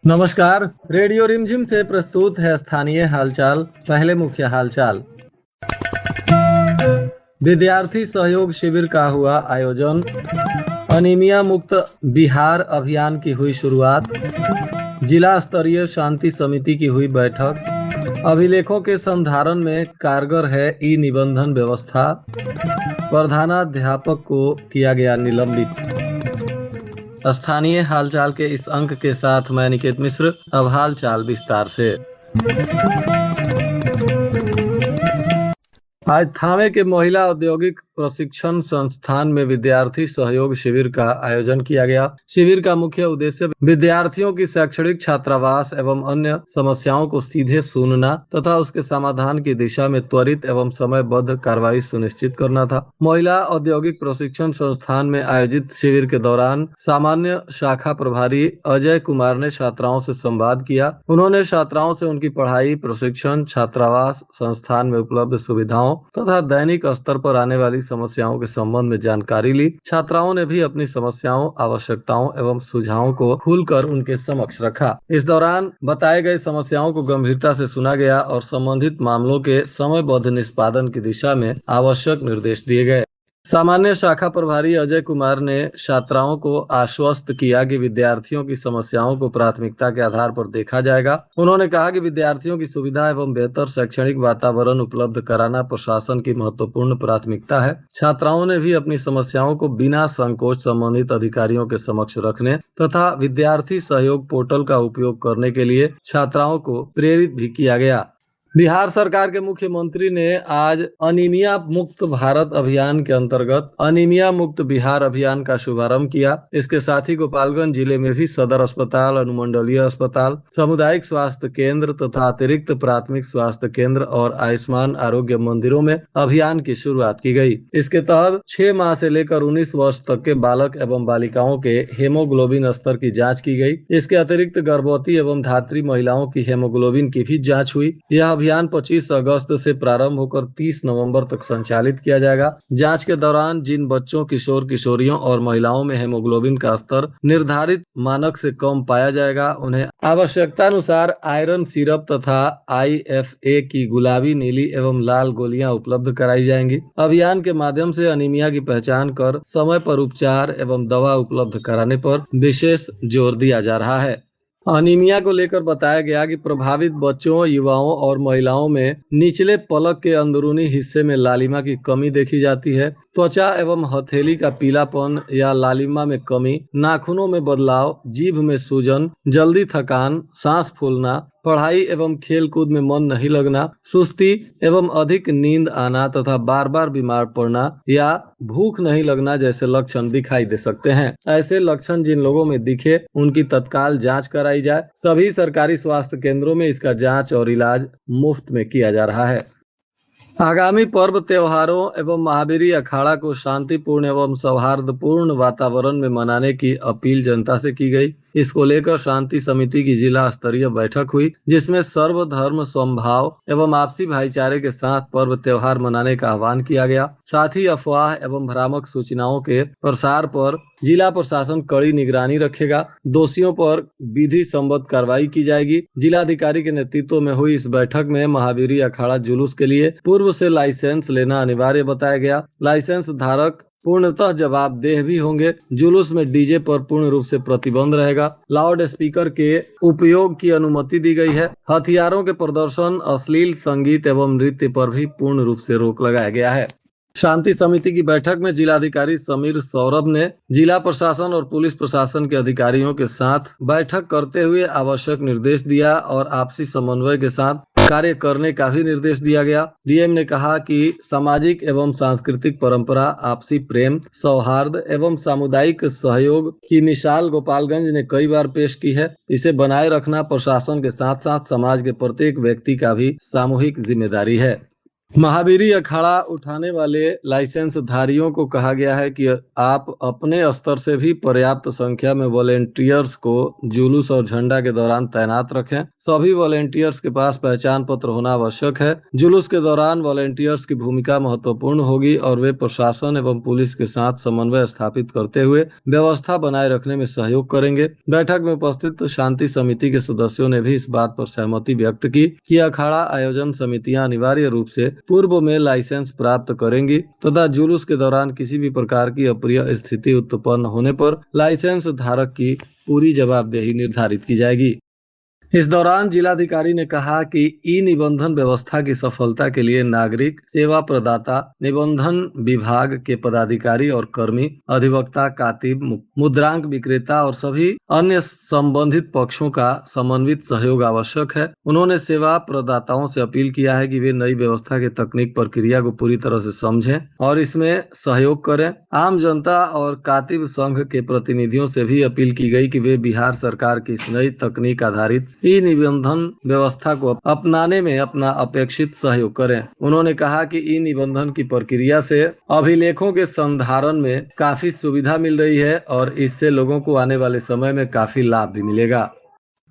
नमस्कार। रेडियो रिमझिम से प्रस्तुत है स्थानीय हालचाल। पहले मुख्य हालचाल। विद्यार्थी सहयोग शिविर का हुआ आयोजन। अनीमिया मुक्त बिहार अभियान की हुई शुरुआत। जिला स्तरीय शांति समिति की हुई बैठक। अभिलेखों के संधारण में कारगर है ई निबंधन व्यवस्था। प्रधानाध्यापक को किया गया निलंबित। स्थानीय हालचाल के इस अंक के साथ मैं निकेत मिश्र। अब हालचाल विस्तार से। आज थावे के महिला औद्योगिक प्रशिक्षण संस्थान में विद्यार्थी सहयोग शिविर का आयोजन किया गया। शिविर का मुख्य उद्देश्य विद्यार्थियों की शैक्षणिक छात्रावास एवं अन्य समस्याओं को सीधे सुनना तथा उसके समाधान की दिशा में त्वरित एवं समयबद्ध कार्रवाई सुनिश्चित करना था। महिला औद्योगिक प्रशिक्षण संस्थान में आयोजित शिविर के दौरान सामान्य शाखा प्रभारी अजय कुमार ने छात्राओं से संवाद किया। उन्होंने छात्राओं से उनकी पढ़ाई, प्रशिक्षण, छात्रावास, संस्थान में उपलब्ध सुविधाओं तथा दैनिक स्तर पर आने वाली समस्याओं के संबंध में जानकारी ली। छात्राओं ने भी अपनी समस्याओं, आवश्यकताओं एवं सुझावों को खुलकर उनके समक्ष रखा। इस दौरान बताए गए समस्याओं को गंभीरता से सुना गया और संबंधित मामलों के समयबद्ध निष्पादन की दिशा में आवश्यक निर्देश दिए गए। सामान्य शाखा प्रभारी अजय कुमार ने छात्राओं को आश्वस्त किया कि विद्यार्थियों की समस्याओं को प्राथमिकता के आधार पर देखा जाएगा। उन्होंने कहा कि विद्यार्थियों की सुविधा एवं बेहतर शैक्षणिक वातावरण उपलब्ध कराना प्रशासन की महत्वपूर्ण प्राथमिकता है। छात्राओं ने भी अपनी समस्याओं को बिना संकोच संबंधित अधिकारियों के समक्ष रखने तथा विद्यार्थी सहयोग पोर्टल का उपयोग करने के लिए छात्राओं को प्रेरित भी किया गया। बिहार सरकार के मुख्यमंत्री ने आज अनीमिया मुक्त भारत अभियान के अंतर्गत अनीमिया मुक्त बिहार अभियान का शुभारंभ किया। इसके साथ ही गोपालगंज जिले में भी सदर अस्पताल, अनुमंडलीय अस्पताल, सामुदायिक स्वास्थ्य केंद्र तथा अतिरिक्त प्राथमिक स्वास्थ्य केंद्र और आयुष्मान आरोग्य मंदिरों में अभियान की शुरुआत की गई। इसके तहत 6 माह से लेकर 19 वर्ष तक के बालक एवं बालिकाओं के हेमोग्लोबिन स्तर की जाँच की गई। इसके अतिरिक्त गर्भवती एवं धात्री महिलाओं की हेमोग्लोबिन की भी जाँच हुई। यह अभियान 25 अगस्त से प्रारंभ होकर 30 नवंबर तक संचालित किया जाएगा। जांच के दौरान जिन बच्चों, किशोर किशोरियों और महिलाओं में हेमोग्लोबिन का स्तर निर्धारित मानक से कम पाया जाएगा, उन्हें आवश्यकतानुसार आयरन सिरप तथा IFA की गुलाबी, नीली एवं लाल गोलियां उपलब्ध कराई जाएंगी। अभियान के माध्यम से अनीमिया की पहचान कर समय पर उपचार एवं दवा उपलब्ध कराने पर विशेष जोर दिया जा रहा है। अनीमिया को लेकर बताया गया कि प्रभावित बच्चों, युवाओं और महिलाओं में निचले पलक के अंदरूनी हिस्से में लालिमा की कमी देखी जाती है। त्वचा एवं हथेली का पीलापन या लालिमा में कमी, नाखूनों में बदलाव, जीभ में सूजन, जल्दी थकान, सांस फूलना, पढ़ाई एवं खेल कूद में मन नहीं लगना, सुस्ती एवं अधिक नींद आना तथा बार बार बीमार पड़ना या भूख नहीं लगना जैसे लक्षण दिखाई दे सकते हैं। ऐसे लक्षण जिन लोगों में दिखे उनकी तत्काल जांच कराई जाए। सभी सरकारी स्वास्थ्य केंद्रों में इसका जांच और इलाज मुफ्त में किया जा रहा है। आगामी पर्व त्योहारों एवं महावीरी अखाड़ा को शांतिपूर्ण एवं सौहार्दपूर्ण वातावरण में मनाने की अपील जनता से की गई। इसको लेकर शांति समिति की जिला स्तरीय बैठक हुई, जिसमें सर्वधर्म समभाव एवं आपसी भाईचारे के साथ पर्व त्योहार मनाने का आह्वान किया गया। साथ ही अफवाह एवं भ्रामक सूचनाओं के प्रसार पर जिला प्रशासन कड़ी निगरानी रखेगा। दोषियों पर विधि सम्मत कार्रवाई की जाएगी। जिलाधिकारी के नेतृत्व में हुई इस बैठक में महावीरी अखाड़ा जुलूस के लिए पूर्व से लाइसेंस लेना अनिवार्य बताया गया। लाइसेंस धारक पूर्णतः जवाबदेह भी होंगे। जुलूस में डीजे पर पूर्ण रूप से प्रतिबंध रहेगा। लाउड स्पीकर के उपयोग की अनुमति दी गई है। हथियारों के प्रदर्शन, अश्लील संगीत एवं नृत्य पर भी पूर्ण रूप से रोक लगाया गया है। शांति समिति की बैठक में जिलाधिकारी समीर सौरभ ने जिला प्रशासन और पुलिस प्रशासन के अधिकारियों के साथ बैठक करते हुए आवश्यक निर्देश दिया और आपसी समन्वय के साथ कार्य करने का भी निर्देश दिया गया। डीएम ने कहा कि सामाजिक एवं सांस्कृतिक परंपरा, आपसी प्रेम, सौहार्द एवं सामुदायिक सहयोग की मिसाल गोपालगंज ने कई बार पेश की है। इसे बनाए रखना प्रशासन के साथ साथ समाज के प्रत्येक व्यक्ति का भी सामूहिक जिम्मेदारी है। महावीरी अखाड़ा उठाने वाले लाइसेंस धारियों को कहा गया है कि आप अपने स्तर से भी पर्याप्त संख्या में वॉलेंटियर्स को जुलूस और झंडा के दौरान तैनात रखें। सभी वॉलेंटियर्स के पास पहचान पत्र होना आवश्यक है। जुलूस के दौरान वॉलेंटियर्स की भूमिका महत्वपूर्ण होगी और वे प्रशासन एवं पुलिस के साथ समन्वय स्थापित करते हुए व्यवस्था बनाए रखने में सहयोग करेंगे। बैठक में उपस्थित शांति समिति के सदस्यों ने भी इस बात पर सहमति व्यक्त की कि अखाड़ा आयोजन समितियां अनिवार्य रूप से पूर्व में लाइसेंस प्राप्त करेंगी तथा जुलूस के दौरान किसी भी प्रकार की अप्रिय स्थिति उत्पन्न होने पर लाइसेंस धारक की पूरी जवाबदेही निर्धारित की जाएगी। इस दौरान जिलाधिकारी ने कहा कि ई निबंधन व्यवस्था की सफलता के लिए नागरिक सेवा प्रदाता, निबंधन विभाग के पदाधिकारी और कर्मी, अधिवक्ता, कातिब, मुद्रांक विक्रेता और सभी अन्य संबंधित पक्षों का समन्वित सहयोग आवश्यक है। उन्होंने सेवा प्रदाताओं से अपील किया है कि वे नई व्यवस्था की तकनीक प्रक्रिया को पूरी तरह से समझें और इसमें सहयोग करें। आम जनता और कातिब संघ के प्रतिनिधियों से भी अपील की गई कि वे बिहार सरकार की इस नई तकनीक आधारित ई निबंधन व्यवस्था को अपनाने में अपना अपेक्षित सहयोग करें। उन्होंने कहा कि ई निबंधन की प्रक्रिया से अभिलेखों के संधारण में काफी सुविधा मिल रही है और इससे लोगों को आने वाले समय में काफी लाभ भी मिलेगा।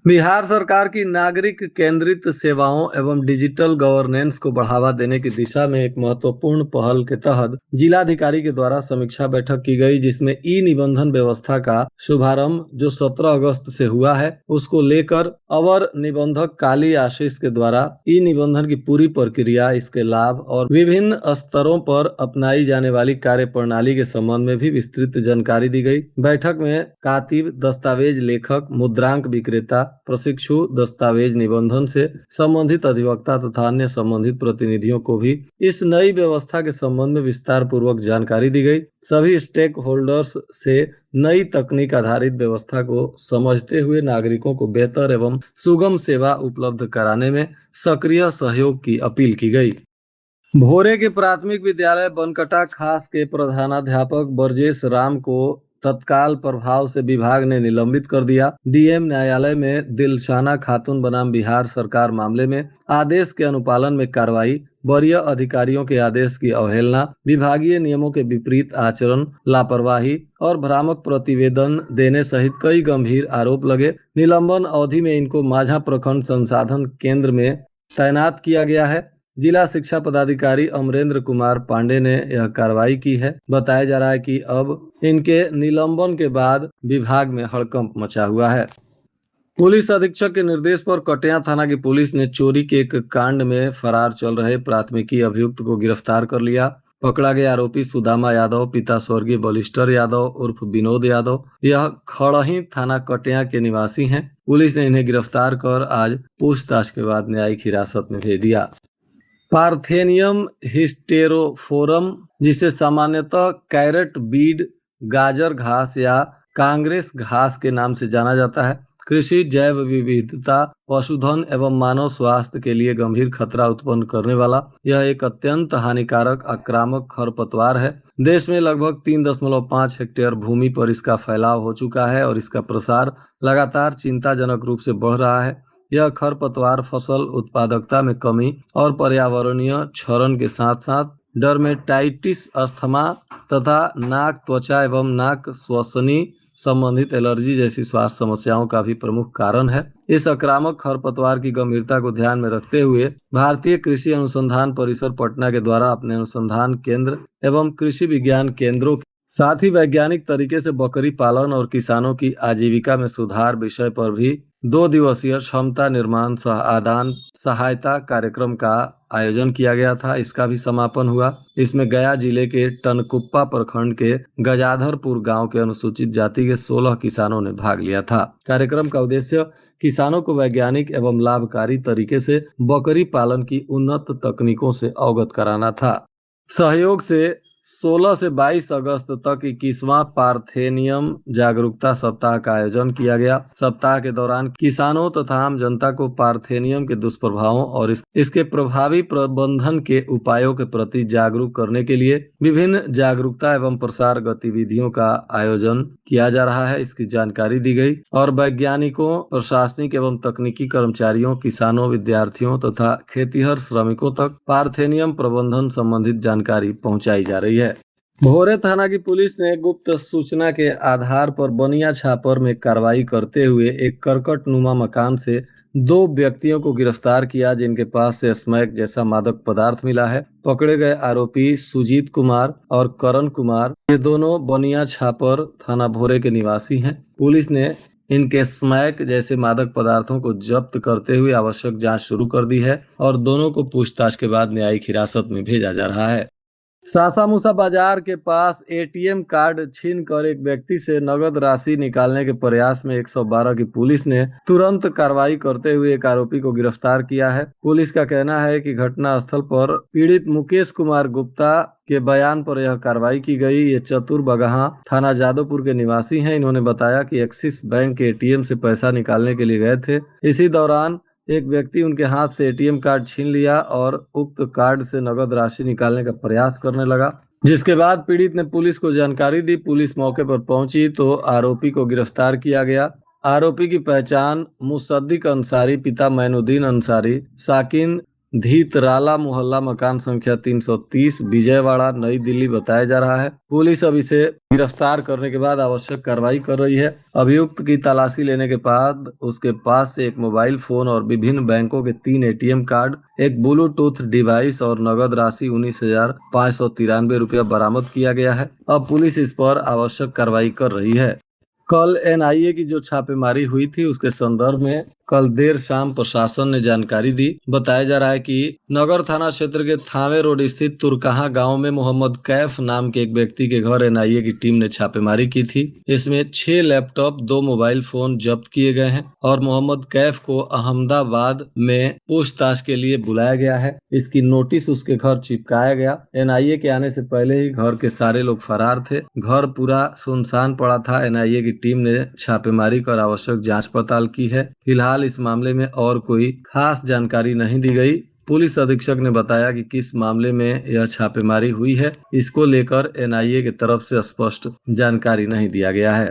बिहार सरकार की नागरिक केंद्रित सेवाओं एवं डिजिटल गवर्नेंस को बढ़ावा देने की दिशा में एक महत्वपूर्ण पहल के तहत जिलाधिकारी के द्वारा समीक्षा बैठक की गई, जिसमें ई निबंधन व्यवस्था का शुभारंभ जो 17 अगस्त से हुआ है उसको लेकर अवर निबंधक काली आशीष के द्वारा ई निबंधन की पूरी प्रक्रिया, इसके लाभ और विभिन्न स्तरों पर अपनाई जाने वाली कार्य प्रणाली के संबंध में भी विस्तृत जानकारी दी गई। बैठक में कातिब, दस्तावेज लेखक, मुद्रांक विक्रेता, प्रशिक्षु, दस्तावेज निबंधन से संबंधित अधिवक्ता तथा अन्य संबंधित प्रतिनिधियों को भी इस नई व्यवस्था के संबंध में विस्तार पूर्वक जानकारी दी गई। सभी स्टेक होल्डर्स से नई तकनीक आधारित व्यवस्था को समझते हुए नागरिकों को बेहतर एवं सुगम सेवा उपलब्ध कराने में सक्रिय सहयोग की अपील की गई। भोरे के प्राथमिक विद्यालय बनकटा खास के प्रधानाध्यापक ब्रजेश राम को तत्काल प्रभाव से विभाग ने निलंबित कर दिया। डीएम न्यायालय में दिलशाना खातून बनाम बिहार सरकार मामले में आदेश के अनुपालन में कार्रवाई, वरीय अधिकारियों के आदेश की अवहेलना, विभागीय नियमों के विपरीत आचरण, लापरवाही और भ्रामक प्रतिवेदन देने सहित कई गंभीर आरोप लगे। निलंबन अवधि में इनको माझा प्रखंड संसाधन केंद्र में तैनात किया गया है। जिला शिक्षा पदाधिकारी अमरेंद्र कुमार पांडे ने यह कार्रवाई की है। बताया जा रहा है कि अब इनके निलंबन के बाद विभाग में हड़कंप मचा हुआ है। पुलिस अधीक्षक के निर्देश पर कटिया थाना की पुलिस ने चोरी के एक कांड में फरार चल रहे प्राथमिकी अभियुक्त को गिरफ्तार कर लिया। पकड़ा गया आरोपी सुदामा यादव, पिता स्वर्गीय बलिस्टर यादव उर्फ विनोद यादव, यह खड़ही थाना कटिया के निवासी हैं। पुलिस ने इन्हें गिरफ्तार कर आज पूछताछ के बाद न्यायिक हिरासत में भेज दिया। पार्थेनियम हिस्टेरोफोरम, जिसे सामान्यतः कैरेट बीड, गाजर घास या कांग्रेस घास के नाम से जाना जाता है, कृषि, जैव विविधता, पशुधन एवं मानव स्वास्थ्य के लिए गंभीर खतरा उत्पन्न करने वाला यह एक अत्यंत हानिकारक आक्रामक खरपतवार है। देश में लगभग 3.5 हेक्टेयर भूमि पर इसका फैलाव हो चुका है और इसका प्रसार लगातार चिंताजनक रूप से बढ़ रहा है। यह खरपतवार फसल उत्पादकता में कमी और पर्यावरणीय क्षरण के साथ साथ डर्मेटाइटिस, अस्थमा तथा नाक, त्वचा एवं नाक श्वसनी संबंधित एलर्जी जैसी स्वास्थ्य समस्याओं का भी प्रमुख कारण है। इस आक्रामक खरपतवार की गंभीरता को ध्यान में रखते हुए भारतीय कृषि अनुसंधान परिसर पटना के द्वारा अपने अनुसंधान केंद्र एवं कृषि विज्ञान केंद्रों साथ ही वैज्ञानिक तरीके से बकरी पालन और किसानों की आजीविका में सुधार विषय पर भी 2 दिवसीय क्षमता निर्माण सह आदान सहायता कार्यक्रम का आयोजन किया गया था। इसका भी समापन हुआ। इसमें गया जिले के टनकुप्पा प्रखंड के गजाधरपुर गांव के अनुसूचित जाति के 16 किसानों ने भाग लिया था। कार्यक्रम का उद्देश्य किसानों को वैज्ञानिक एवं लाभकारी तरीके से बकरी पालन की उन्नत तकनीकों से अवगत कराना था। सहयोग से 16 से 22 अगस्त तक 21वां पार्थेनियम जागरूकता सप्ताह का आयोजन किया गया। सप्ताह के दौरान किसानों तथा आम जनता को पार्थेनियम के दुष्प्रभावों और इसके प्रभावी प्रबंधन के उपायों के प्रति जागरूक करने के लिए विभिन्न जागरूकता एवं प्रसार गतिविधियों का आयोजन किया जा रहा है। इसकी जानकारी दी गई और वैज्ञानिकों, प्रशासनिक एवं तकनीकी कर्मचारियों, किसानों, विद्यार्थियों तथा खेतीहर श्रमिकों तक पार्थेनियम प्रबंधन संबंधित जानकारी पहुंचाई जा रही है। भोरे थाना की पुलिस ने गुप्त सूचना के आधार पर बनिया छापर में कार्रवाई करते हुए एक करकट नुमा मकान से 2 व्यक्तियों को गिरफ्तार किया, जिनके पास से स्मैक जैसा मादक पदार्थ मिला है। पकड़े गए आरोपी सुजीत कुमार और करण कुमार, ये दोनों बनिया छापर थाना भोरे के निवासी हैं। पुलिस ने इनके स्मैक जैसे मादक पदार्थों को जब्त करते हुए आवश्यक जांच शुरू कर दी है और दोनों को पूछताछ के बाद न्यायिक हिरासत में भेजा जा रहा है। सासामूसा बाजार के पास एटीएम कार्ड छीनकर एक व्यक्ति से नगद राशि निकालने के प्रयास में 112 की पुलिस ने तुरंत कार्रवाई करते हुए एक आरोपी को गिरफ्तार किया है। पुलिस का कहना है कि घटना स्थल पर पीड़ित मुकेश कुमार गुप्ता के बयान पर यह कार्रवाई की गई। ये चतुर बगहा थाना जादवपुर के निवासी हैं। इन्होंने बताया कि एक्सिस बैंक के एटीएम से पैसा निकालने के लिए गए थे। इसी दौरान एक व्यक्ति उनके हाथ से एटीएम कार्ड छीन लिया और उक्त कार्ड से नगद राशि निकालने का प्रयास करने लगा, जिसके बाद पीड़ित ने पुलिस को जानकारी दी। पुलिस मौके पर पहुंची तो आरोपी को गिरफ्तार किया गया। आरोपी की पहचान मुसद्दिक अंसारी पिता मैनुद्दीन अंसारी, साकिन धीतराला मोहल्ला मकान संख्या 330 विजयवाड़ा नई दिल्ली बताया जा रहा है। पुलिस अब इसे गिरफ्तार करने के बाद आवश्यक कार्रवाई कर रही है। अभियुक्त की तलाशी लेने के बाद उसके पास से एक मोबाइल फोन और विभिन्न बैंकों के 3 एटीएम कार्ड, एक ब्लूटूथ डिवाइस और नगद राशि 19,593 रुपया बरामद किया गया है। अब पुलिस इस पर आवश्यक कार्रवाई कर रही है। कल एनआईए की जो छापेमारी हुई थी उसके संदर्भ में कल देर शाम प्रशासन ने जानकारी दी। बताया जा रहा है कि नगर थाना क्षेत्र के थावे रोड स्थित तुरकहा गांव में मोहम्मद कैफ नाम के एक व्यक्ति के घर एनआईए की टीम ने छापेमारी की थी। इसमें 6 लैपटॉप, 2 मोबाइल फोन जब्त किए गए हैं और मोहम्मद कैफ को अहमदाबाद में पूछताछ के लिए बुलाया गया है। इसकी नोटिस उसके घर चिपकाया गया। एनआईए के आने से पहले ही घर के सारे लोग फरार थे। घर पूरा सुनसान पड़ा था। एनआईए की टीम ने छापेमारी कर आवश्यक जांच पड़ताल की है। फिलहाल इस मामले में और कोई खास जानकारी नहीं दी गई। पुलिस अधीक्षक ने बताया कि किस मामले में यह छापेमारी हुई है, इसको लेकर एनआईए की तरफ से स्पष्ट जानकारी नहीं दिया गया है।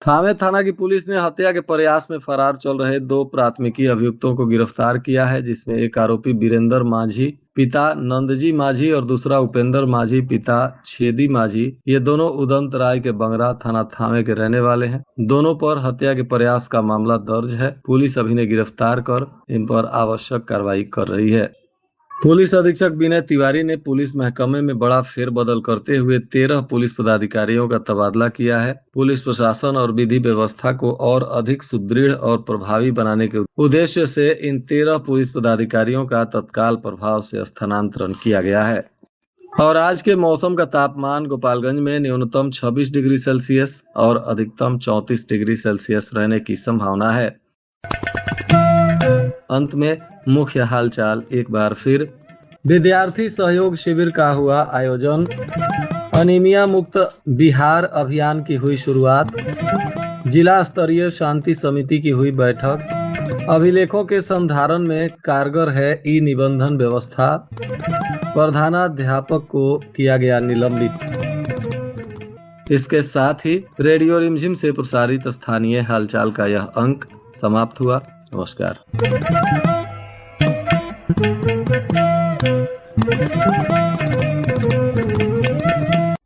थावे थाना की पुलिस ने हत्या के प्रयास में फरार चल रहे 2 प्राथमिकी अभियुक्तों को गिरफ्तार किया है, जिसमें एक आरोपी वीरेंद्र माझी पिता नंदजी माझी और दूसरा उपेंद्र माझी पिता छेदी माझी। ये दोनों उदंत राय के बंगरा थाना थावे के रहने वाले हैं। दोनों पर हत्या के प्रयास का मामला दर्ज है। पुलिस अभी ने गिरफ्तार कर इन पर आवश्यक कार्रवाई कर रही है। पुलिस अधीक्षक विनय तिवारी ने पुलिस महकमे में बड़ा फेरबदल करते हुए 13 पुलिस पदाधिकारियों का तबादला किया है। पुलिस प्रशासन और विधि व्यवस्था को और अधिक सुदृढ़ और प्रभावी बनाने के उद्देश्य से इन 13 पुलिस पदाधिकारियों का तत्काल प्रभाव से स्थानांतरण किया गया है। और आज के मौसम का तापमान गोपालगंज में न्यूनतम 26 डिग्री सेल्सियस और अधिकतम 34 डिग्री सेल्सियस रहने की संभावना है। अंत में मुख्य हालचाल एक बार फिर। विद्यार्थी सहयोग शिविर का हुआ आयोजन। अनीमिया मुक्त बिहार अभियान की हुई शुरुआत। जिला स्तरीय शांति समिति की हुई बैठक। अभिलेखों के संधारण में कारगर है ई निबंधन व्यवस्था। प्रधानाध्यापक को किया गया निलंबित। इसके साथ ही रेडियो रिमझिम से प्रसारित स्थानीय हालचाल का यह अंक समाप्त हुआ। नमस्कार।